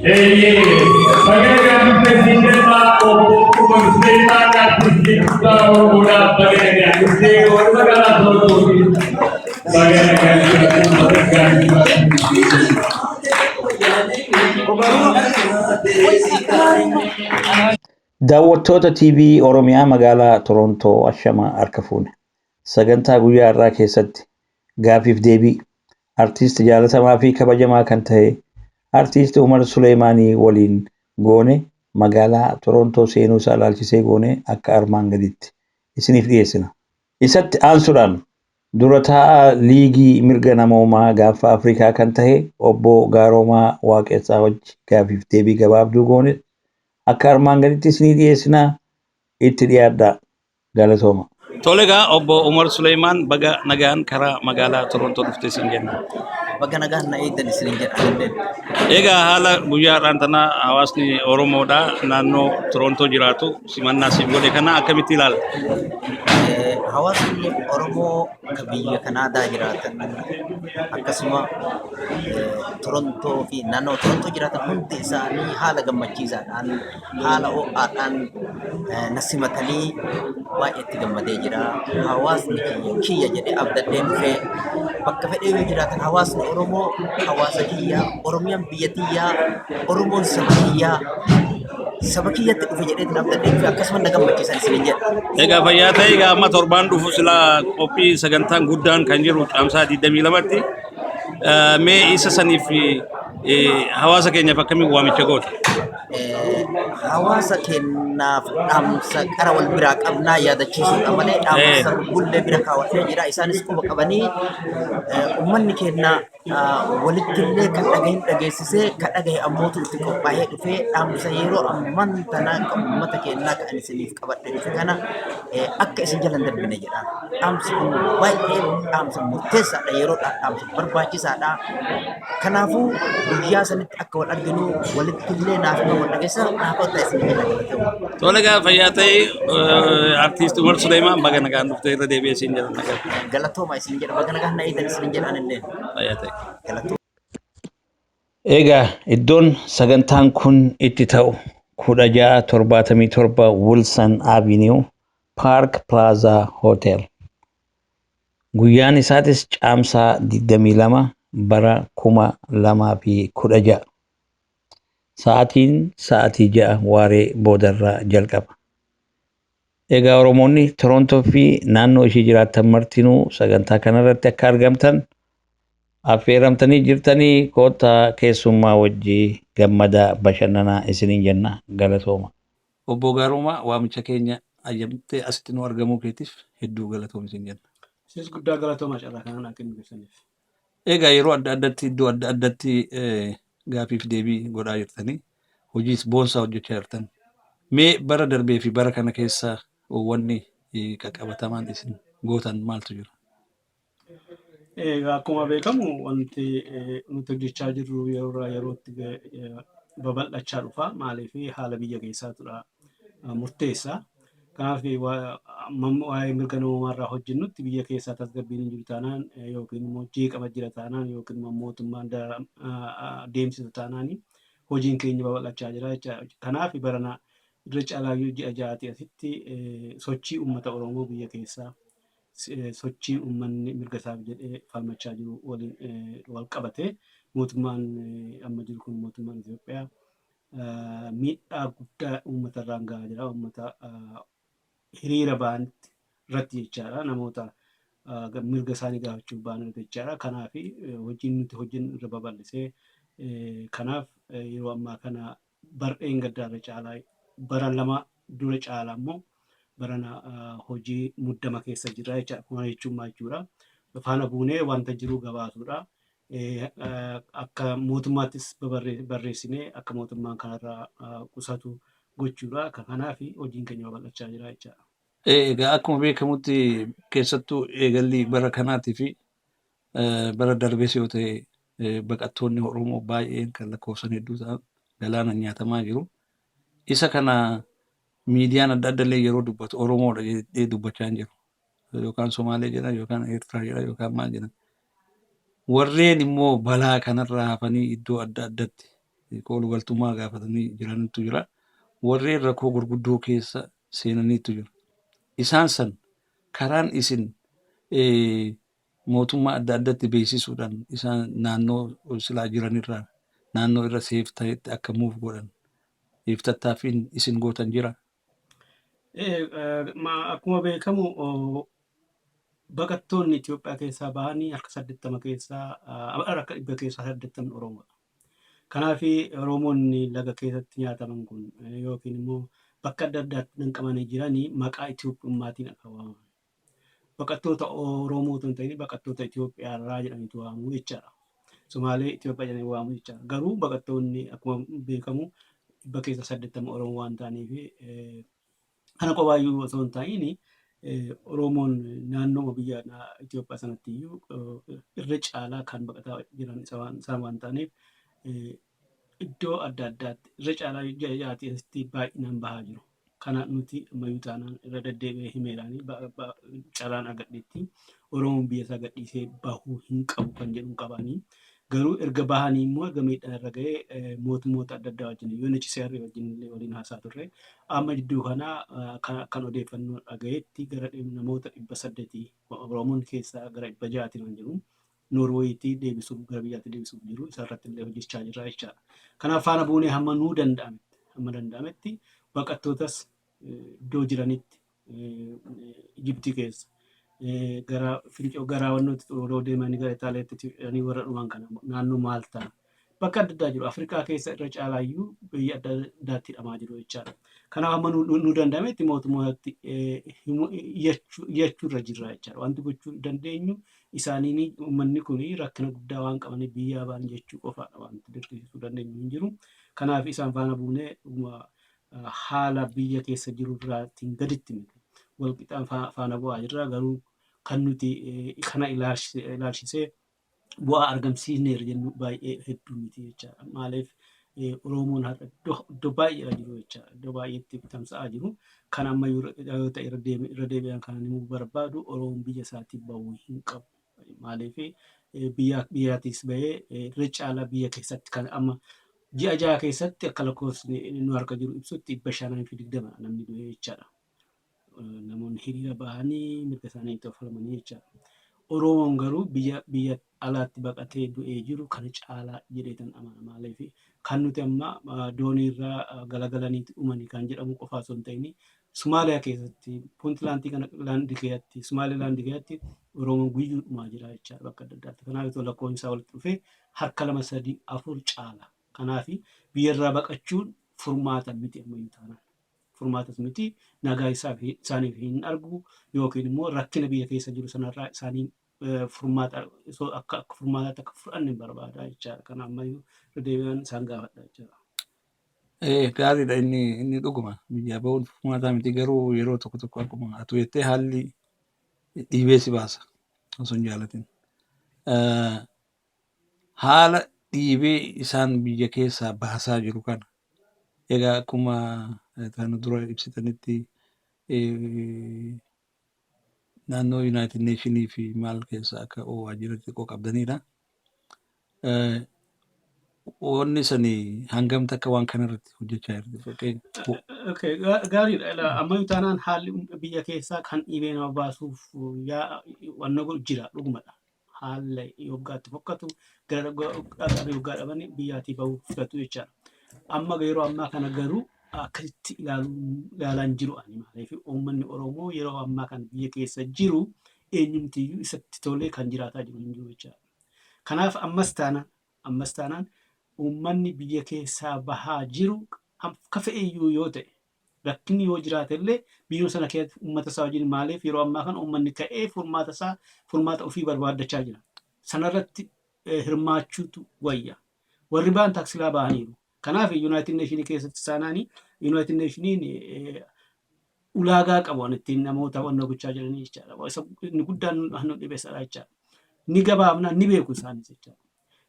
E magari per sistema o sistema che tutta una magari che magari solo Daawwattoota TV Oromiyaa magaalaa Torontoo Ashamaa harka fuune. Sagantaa guyyaa har'aa keessatti gaaffiif deebii artiist jaalatamaa fi kabajamaa kan ta'e artiist Umar Suleemaanii waliin goone magaalaa Torontoo seenuu isaa ilaalchisee goone akka armaan gaditti isiniif dhiyeessina. Isatti aansuudhaan dura taa'aa liigii mirga namoomaa gaanfa Afrikaa kan ta'e obbo Gaaroomaa Waaqessaa wajji gaaffiif deebii gabaabduu goone akka armaan gaditti isinii dhiyeessinaa itti dhiyaadhaa galatooma. Tole egaa obbo Umar Suleemaan baga nagaan karaa magaalaa Torontoo dhufte isin jenna. Baga nagaan na eegdan isin jedhan. Egaa haala guyyaa har'aan tana hawaasni Oromoodhaa naannoo Torontoo jiraatu simannaa siif godhe kana akkamitti ilaalta? Hawaasni Oromoo biyya Kanaadaa jiraatan akkasuma Torontoo fi naannoo Torontoo jiraatan hundi isaanii haala gammachiisaadhaan haala ho'aadhaan na simatanii baay'ee itti gammadee jira. Hawaasni kiyya jedhee abdadhee dhufee bakka fedhee yoo jiraatan hawaasni Oromoo hawaasa kiyyaa, Oromiyaan biyya tiyyaa, Oromoon saba kiyyaa. Saba kiyyatti dhufe jedhee abdadhee dhufe akkasuma na gammachiisan isin jedha. Egaa fayyaa ta'e egaa amma torbaan dhufu silaa qophii sagantaan guddaan kan jiru caamsaa 22tti mee isa saniif hawaasa keenyaaf akkamiin waamicha goota? Hawaasa keenyaaf dhaamsa qara wal biraa qabnaa yaadachiisuudha malee dhaamsa bullee bira kaawwatee jira. Isaanis quba qabanii uummanni keenya walitti illee kan dhagahin dhageessisee kan dhagahe ammoo itti qophaa'ee dhufee dhaamsa yeroo amman tanaa uummata keenyaa kan isiniif qabadhe dhufe kana akka isin jalan darbine jedha. Dhaamsi kun baay'ee dhaamsa murteessaadha, yeroodhaaf dhaamsa barbaachisaadha. Kanaafuu guyyaa sanitti akka wal arginu walitti illee naaf wal dhageessa naaf ta'e isin jala. Tole egaa fayyaa ta'e artiist Umar Suleemaan baga nagaan dhuftee irra deebi'ee isin jedhan. Galatooma isin jedha baga nagaan na eedan isin jedhan illee. Fayyaa ta'e. Egaa iddoon sagantaan kun itti ta'u 1677 Wilson Avenue Park Plaza Hotel. Guyyaan isaatis caamsaa 22 bara 2016. Sa'aatiin sa'aatii 6 waaree boodarraa jalqaba. Egaa Oromoonni Torontoo fi naannoo ishee jiraatan martinuu sagantaa kanarratti akka argamtan affeeramtanii jirtanii koottaa keessummaa wajjii gammadaa bashannanaa isiniin jenna galatooma. Obbo Gaaroomaa waamicha keenya ayyamtee asitti nu argamuu keetiif hedduu galatooma isin jenna. Sis guddaa galatooma carraa kanaan akka nu ibsaniif. Egaa yeroo adda addaatti iddoo adda addaatti gaaffiif deebii godhaa jirtanii hojiis boonsaa hojjechaa jirtan. Mee bara darbee fi bara kana keessa wanni qaqqabatamaan isin gootan maaltu jira? Akkuma beekamu wanti nuti hojjechaa jirru yeroo yerootti babal'achaa dhufa. Maaliif haala biyya keessaatudha murteessa. Kanaaf waa'ee mirga namummaarraa hojjennutti biyya keessaa tasgabbiin hin jiru taanaan yookiin immoo jeeqama jira taanaan yookiin immoo mootummaan deemsisa taanaan hojiin keenya babal'achaa jira jechuudha. Kanaaf barana irra caalaa ji'a ja'aatii asitti sochii uummata Oromoo biyya keessaa sochii uummanni mirga isaaf jedhee falmachaa jiru waliin wal qabate mootummaan amma jiru kun mootummaan Itoophiyaa miidhaa guddaa uummata irraan gahaa jira. Uummata hiriira ba'anitti irratti jechaadha. Namoota mirga isaanii gaafachuuf ba'an irratti jechaadha. Kanaaf hojiin nuti hojjennu irra babal'isee kanaaf yeroo ammaa kana bar'een gaddaarra caalaa bara lama dura caalaa immoo barana hojii muddama keessa jira jechuudha. Kun jechuun maal jechuudha? Faana buunee wanta jiru gabaasuudha. Akka mootummaattis barreessinee akka mootummaan kanarraa qusatu gochuudha. Kanaaf hojiin keenya babal'achaa jira jechuudha. Egaa akkuma beekamutti keessattuu eegalli bara kanaatii fi bara darbees yoo ta'e baqattoonni Oromoo baay'een kan lakkoofsan hedduu ta'an galaana nyaatamaa jiru. Isa kana miidiyaan adda adda illee yeroo dubbatu Oromoodha jedhee dubbachaa hin jiru. Yookaan Somaalee jedhan yookaan Eertiraa jedhan yookaan maal jedhan. Warreen immoo balaa kanarraa hafanii iddoo adda addaatti kooluu galtummaa gaafatanii jirantu jira. Warreen rakkoo gurguddoo keessa seenaniitu jira. Isaan san karaan isin mootummaa adda addatti beeksisuudhaan isaan naannoo silaa jiranirraa naannoo irra seef ta'etti akka muuf godhan tattaaffiin isin gootan jira. Akkuma beekamu baqattoonni Itoophiyaa keessaa bahanii harka 80 keessaa harka 100 keessaa 80 Oromoodha. Kanaaf Oromoonni laga keessatti nyaataman kun yookiin immoo bakka adda addaatti danqamanii jiranii maqaa Itoophiyummaatiin akka waamaman. Baqattoota Oromoo osoo hin ta'in baqattoota Itoophiyaa irraa jedhaniitu waamuu jechaadha. Somaalee Itoophiyaa jedhanii waamuu jechaadha. Garuu baqattoonni akkuma beekamu 100 keessaa 80 Oromoo waan ta'aniif kana qofaayyuu osoo hin ta'in Oromoon naannoo biyya Itoophiyaa sanatti iyyuu irra caalaa kan baqataa jiran isaan waan ta'aniif iddoo adda addaatti irra caalaa jaatiitti baay'inaan bahaa jiru. Kana nuti ammayyuu taanaan irra deddeebi'ee himeedhaanii carraan agadheetti Oromoon biyya isaa gadhiisee bahuu hin qabu kan jedhu qabaanii. Garuu erga bahanii immoo erga miidhaan irra ga'ee mootummoota adda addaa wajjin UNHCR wajjin illee waliin haasaa turre. Amma jidduu kana kan odeeffannoo dhagayetti gara namoota 800 Oromoon keessaa gara 600 kan jiru. Noorweeyitti deebisuuf gara biyyaatti deebisuuf jiru isarratti illee hojjechaa jirra jechaadha. Kanaaf faana buunee hamma nuu danda'ametti baqattootas iddoo jiranitti Ijiptii keessa gara Fincoo gara wannooti yeroo deemanii gara Itaaliyaatti jedhanii warra dhuman kana naannoo Maaltaa bakka adda addaa jiru. Afrikaa keessa irra caalaayyuu biyya adda addaatti hidhamaa jiru jechaadha. Kanaaf hamma nuu danda'ametti mootummaatti iyyachuu irra jirra jechaadha. Wanti gochuu dandeenyu isaaniin uummanni kun rakkina guddaa waan qabaniif biyyaa ba'an jechuu qofaadha wanti dirqisiisuu dandeenyu hin jiru. Kanaaf isaan faana buunee haala biyya keessa jiru irraatiin gaditti miti. Walqixaan faana bu'aa jirra garuu kan nuti kana ilaalchisee bu'aa argamsiisneerra jennu baay'ee hedduu miti jechaadha. Maaliif Oromoon har'a iddoo baay'eedha jiru jechaadha. Iddoo baay'eetti tamsa'aa jiru. Kan amma yoo ta'e irra deebi'an kan inni barbaadu Oromoon biyya isaatiif bahuu hin qabu. Maaliif biyyaatis bahee irra caalaa biyya keessatti kan amma ji'a jaha keessatti akka lakkoofsni nu harka jiru ibsutti 520 namni du'e jechaadha. Namoonni hiriira bahanii mirga isaanii itti falmanii jechaadha. Oromoon garuu biyya alaatti baqatee du'ee jiru kana caalaa jedheetan amana. Maaliif kan nuti amma doonii irraa galagalaniitti dhumanii kan jedhamu qofaa osoo hin ta'in Somaaliyaa keessatti Puuntlaandii kana laandii keessatti Somaalilaandii keessatti Oromoon guyyuu dhumaa jira jechaadha bakka adda addaatti. Kanaaf itoo lakkoofsi isaa walitti dhufee harka 2, 3, 4 caala. Kanaaf biyya irraa baqachuun furmaata miti ammayyuu taanaan. Furmaatas miti nagaa isaaniif hin argu yookiin immoo rakkina biyya keessa jiru sanarraa isaanii furmaata akka furmaataatti akka fudhanne barbaada jechaadha. Kana ammayyuu deebi'an isaan gaafadha jechaadha. Gaariidha inni dhuguma biyya bahuun furmaataa miti garuu yeroo tokko akkuma atu jettee haalli dhiibee si baasa osoo hin jaalatin. Haala dhiibee isaan biyya keessaa baasaa jiru kana egaa akkuma kan dura ibsitanitti naannoo United Nations fi maal keessa akka waajjira xiqqoo qabdanidha. Wanni sanii hangamta akka waan kanarratti hojjechaa jirti. Gaariidha. Ammayyuu taanaan haalli biyya keessaa kan dhiibee nama baasuuf wanna jira dhugumadha. Haala yoggaatti fokkatu gara yoggaa dhabanii biyyaatii bahuu fudhatu jechaadha. Amma yeroo ammaa kana garuu akkasitti ilaalaan jiru ani maaliif uummanni Oromoo yeroo ammaa kana biyya keessa jiru eenyumtiyyuu isatti tolee kan jiraataa jiru hin jiru jechaadha. Kanaaf ammas taanaan uummanni biyya keessaa bahaa jiru akka fe'eeyyuu yoo ta'e rakkinni yoo jiraate illee biyyoon sana keessatti uummata isaa wajjin maaliif yeroo ammaa kana uummanni ka'ee furmaata ofii barbaaddachaa jira. Sanarratti hirmaachuutu wayya. Warri ba'an taaksila bahaniiru. Kanaaf United Nations keessatti isaanaanii United Nations ulaagaa qabu ittiin namoota wanna gochaa jiranii jechaadha. Inni guddaan nu dhibeessadha jechaadha. Ni gabaabna ni beeku isaanis jechaadha.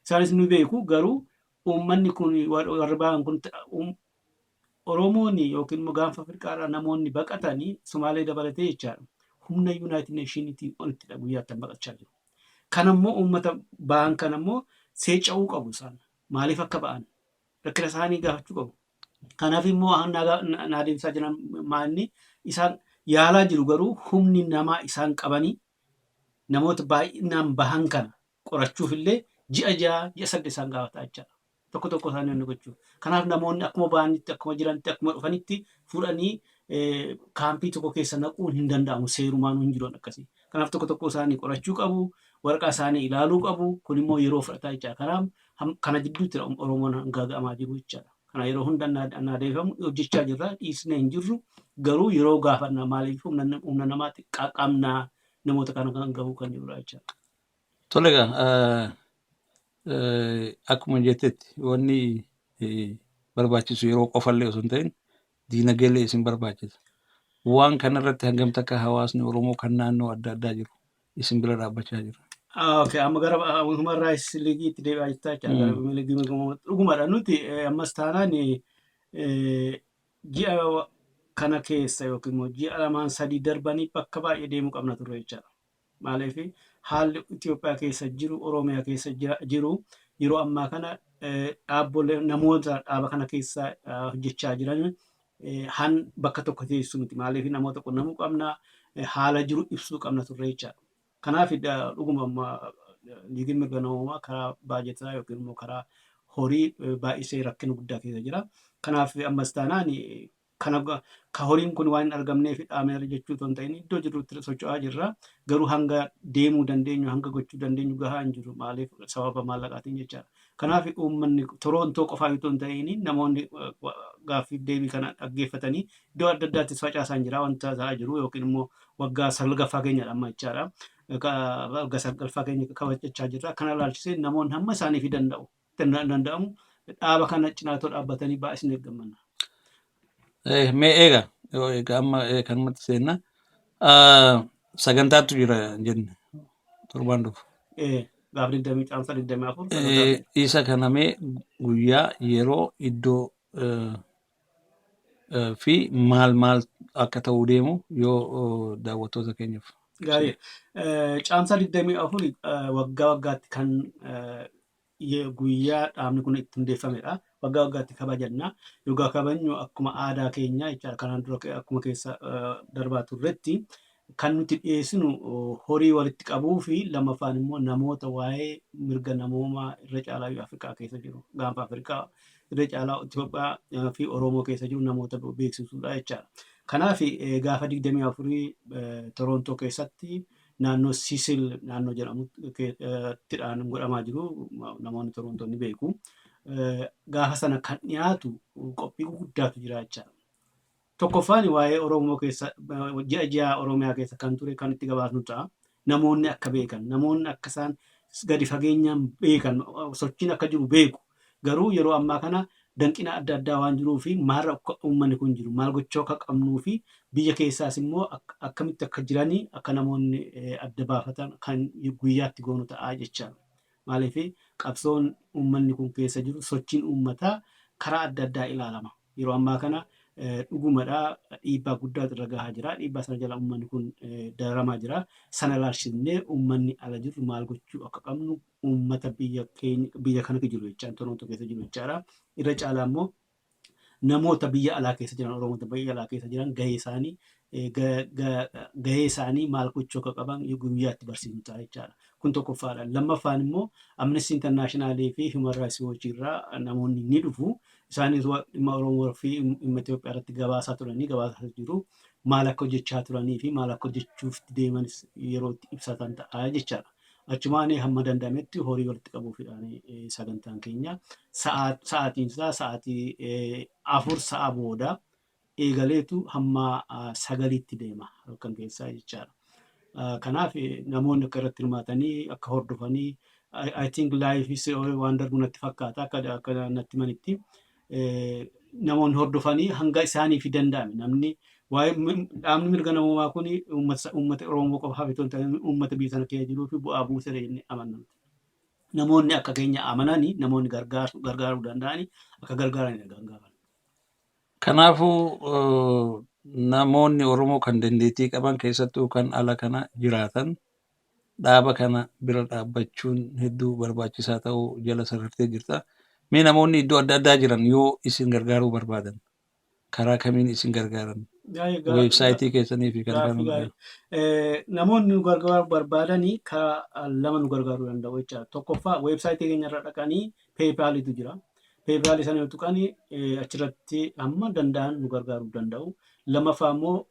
Isaanis ni beeku garuu uummanni kun warri ba'an kun Oromoon yookiin immoo gaanfa Afrikaa namoonni baqatanii Somaalee dabalatee jechaadha. Humna United Nationsiitiin olitti guyyaatti baqachaa jiru. Kanammoo uummata ba'an kanammoo seecca'uu qabu isaan. Maaliif akka ba'an? rakkina isaanii gaafachuu qabu. Kanaaf immoo na adeemsaa jiran maalni isaan yaalaa jiru garuu humni namaa isaan qabanii namoota baay'inaan bahan kana qorachuuf illee ji'a 8 isaan gaafataa jechaadha. Tokko isaanii inni gochuuf. Kanaaf namoonni akkuma bahanitti, akkuma jiranitti, akkuma dhufanitti fuudhanii kaampii tokko keessa naquun hin danda'amu seerumaan hin jiru akkasii. Kanaaf tokko isaanii qorachuu qabu, waraqaa isaanii ilaaluu qabu. Kun immoo yeroo fudhataa jechaadha. Kanaaf kana gidduutti Oromoon gaaga'amaa jiru jechaadha. Kana yeroo hunda na adeemfamu hojjechaa jirra, dhiisnee hin jirru. Garuu yeroo gaafanna maaliif humna namaatti qaqqabnaa namoota kana kan gahuu kan jirudha jechaadha. Tole akkuma jettetti wanni barbaachisu yeroo qofallee osoo hin ta'in diinagdeellee isin barbaachisa. Waan kanarratti hangam takka hawaasni Oromoo kan naannoo adda addaa jiru isin bira dhaabbachaa jira. Okay, amma gara Human Rights League'itti deebi'aa jirta jechaadha. Dhugumadha nuti ammas taanaan ji'a kana keessa yookiin immoo ji'a 2-3 darbanii bakka baay'ee deemuu qabna turre jechaadha. Maaliif haalli Itoophiyaa keessa jiru, Oromiyaa keessa jiru yeroo ammaa kana dhaabbolee namoota dhaaba kana keessa hojjechaa jiran han bakka tokko teessu miti. Maaliif namoota qunnamuu qabna, haala jiru ibsuu qabna turre jechaadha. Kanaaf dhuguma liigiin mirga namoomaa karaa baajetaa yookiin immoo karaa horii baay'isee rakkina guddaa keessa jira. Kanaaf ammas taanaan ka horiin kun waan hin argamneef dhaameera jechuu osoo hin ta'in iddoo jirutti socho'aa jirra. Garuu hanga deemuu dandeenyu, hanga gochuu dandeenyu gahaa hin jiru. Maaliif sababa maallaqaatiin jechaadha. Kanaaf uummanni Torontoo qofaa osoo hin ta'in namoonni gaaffiif deebii kana dhaggeeffatanii iddoo adda addaattis facaasaa jira wanta ta'aa jiru yookiin immoo waggaa 9ffaa keenyadha amma jechaadha. Waggaa 9ffaa keenya kabajachaa jirra. Kana ilaalchisee namoonni hamma isaaniif danda'amu dhaaba kana cinaatoo dhaabbatanii baay'isni eeggamanna. Mee egaa amma kanumatti seenna sagantaatu jira jenne torbaan dhufu. Gaaf 20 caamsa 24. Isa kana mee guyyaa yeroo iddoo fi maal akka ta'uu deemu yoo daawwattoota keenyaaf. Gaarii caamsa 24 waggaatti kan guyyaa dhaabni kun itti hundeeffamedha. Waggaatti kabajanna. Yogaa kabajnu akkuma aadaa keenya jechaadha. Kanaan dura akkuma keessa darbaa turretti kan nuti dhiyeessinu horii walitti qabuu fi lammaffaan immoo namoota waa'ee mirga namoomaa irra caalaa Afrikaa keessa jiru. Gaanfa Afrikaa irra caalaa Itoophiyaa fi Oromoo keessa jiru namoota beeksisuudha jechaadha. Kanaaf gaafa 24 Torontoo keessatti naannoo Sisil naannoo jedhamuttidhaan godhamaa jiru. Namoonni Torontoo ni beeku. Gaafa sana kan dhiyaatu qophii guddaatu jira jechaadha. Tokkoffaan waa'ee Oromoo keessa ji'a Oromiyaa keessa kan ture kan itti gabaasnu ta'a. Namoonni akka beekan, namoonni akka isaan gadi fageenyaan beekan, sochiin akka jiru beeku. Garuu yeroo ammaa kana danqina adda addaa waan jiruu fi maal akka uummanni kun jiru, maal gochuu akka qabnuu fi biyya keessaas immoo akkamitti akka jiranii akka namoonni adda baafatan kan guyyaatti goonu ta'aa jechaadha. Maaliif qabsoon uummanni kun keessa jiru sochiin uummataa karaa adda addaa ilaalama. Yeroo ammaa kana dhugumadhaa dhiibbaa guddaatu irra gahaa jira. Dhiibbaa sana jala uummanni kun dararamaa jira. Sana ilaalchisnee uummanni ala jiru maal gochuu akka qabnu uummata biyya kana jiru jechaan Torontoo keessa jiru jechaadha. Irra caalaa immoo namoota biyya alaa keessa jiran Oromoota biyya alaa keessa jiran gahee isaanii maal gochuu akka qaban guyyaatti barsiisnu ta'a jechaadha. Kun tokkoffaadha. Lammaffaan immoo Amnesty International fi Human Rights Watch irraa namoonni ni dhufu. Isaanis dhimma Oromoo fi dhimma Itoophiyaa irratti gabaasaa turanii gabaasaa jiru. Maal akka hojjechaa turanii fi maal akka hojjechuuf deemanis yeroo itti ibsatan ta'a jechaadha. Achumaan hamma danda'ametti horii walitti qabuufidhaan sagantaan keenya sa'aatiin isaa sa'aatii 4 sa'a booda eegaleetu hamma 9tti deema halkan keessaa jechaadha. Kanaaf namoonni akka irratti hirmaatanii akka hordofanii I think live waan darbu natti fakkaata akka natti manitti namoonni hordofanii hanga isaaniif danda'ame namni waa'ee dhaabni mirga namoomaa kun uummata Oromoo qofaaf itoo hin ta'in uummata biyya sana keessa jiruu fi bu'aa buusa jennee amanna. Namoonni akka keenya amananii namoonni gargaaruu danda'anii akka gargaaranidha kan gaafan. Kanaafuu namoonni Oromoo kan dandeettii qaban keessattuu kan ala kana jiraatan dhaaba kana bira dhaabbachuun hedduu barbaachisaa ta'uu jala sarartee jirta. Mee namoonni iddoo adda addaa jiran yoo isin gargaaruu barbaadan karaa kamiin isin gargaaran? Weebsaayitii keessanii fi kan Gaaffii kana gaarii. Namoonni nu gargaaruu barbaadanii karaa lama nu gargaaruu danda'u jechaadha. Tokkoffaa weebsaayitii keenya irra dhaqanii peepaaliitu jira. Peepaalii sana yoo tuqanii achirratti hamma danda'an nu gargaaruu danda'u. Lammaffaa immoo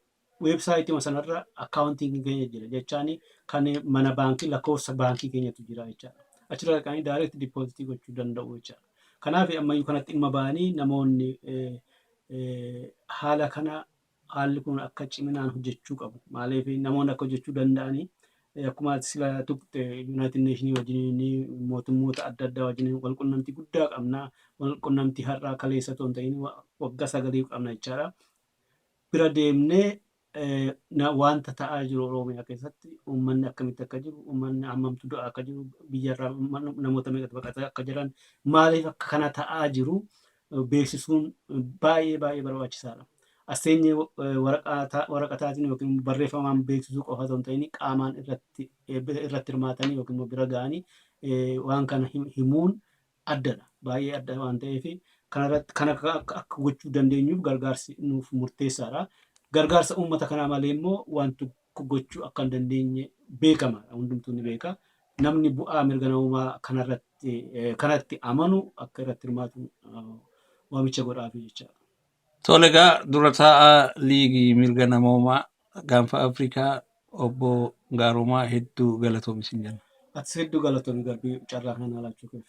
weebsaayitii sanarra akkaawuntiin keenya jira jechaani kan mana baankii lakkoofsa baankii keenyatu jira jechaadha. Achirra dhaqanii daayireekti diipoozitii gochuu danda'u jechaadha. Kanaaf ammayyuu kanatti dhimma ba'anii namoonni haala kana haalli kun akka ciminaan hojjechuu qabu. Maaliif namoonni akka hojjechuu danda'anii akkuma sila tuqxe Yuunaayitid Neeshinii wajjin mootummoota adda addaa wajjin wal qunnamtii guddaa qabna. Wal qunnamtii har'aa kaleessa otoo hin ta'in waggaa 9 qabna jechaadha. Bira deemnee wanta ta'aa jiru Oromiyaa keessatti uummanni akkamitti akka jiru, uummanni hammamtu du'aa akka jiru, biyyarraa namoota meeqatu baqataa akka jiran, maaliif akka kana ta'aa jiru beeksisuun baay'ee barbaachisaadha. Aseenyi waraqataatiin yookiin barreeffamaan beeksisuu qofa otoo hin ta'in qaamaan irratti hirmaatanii yookiin bira ga'anii waan kana himuun addadha. Baay'ee adda waan ta'eef kana akka gochuu dandeenyuuf gargaarsi nuuf murteessaadha. Gargaarsa uummata kanaa malee immoo wanti gochuu akka hin dandeenye beekama. Hundumtuu ni beeka. Namni bu'aa mirga namummaa kanatti amanu akka irratti hirmaatu waamicha godhaafi jechaadha. Tole egaa dura taa'aa liigii mirga namoomaa gaanfa Afrikaa obbo Gaarumaa hedduu galatoomi isin jenna. Atis hedduu galatoomi garbii carraa kana laachuu keef.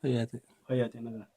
Fayyaa ta'e. Fayyaa ta'e nagaa.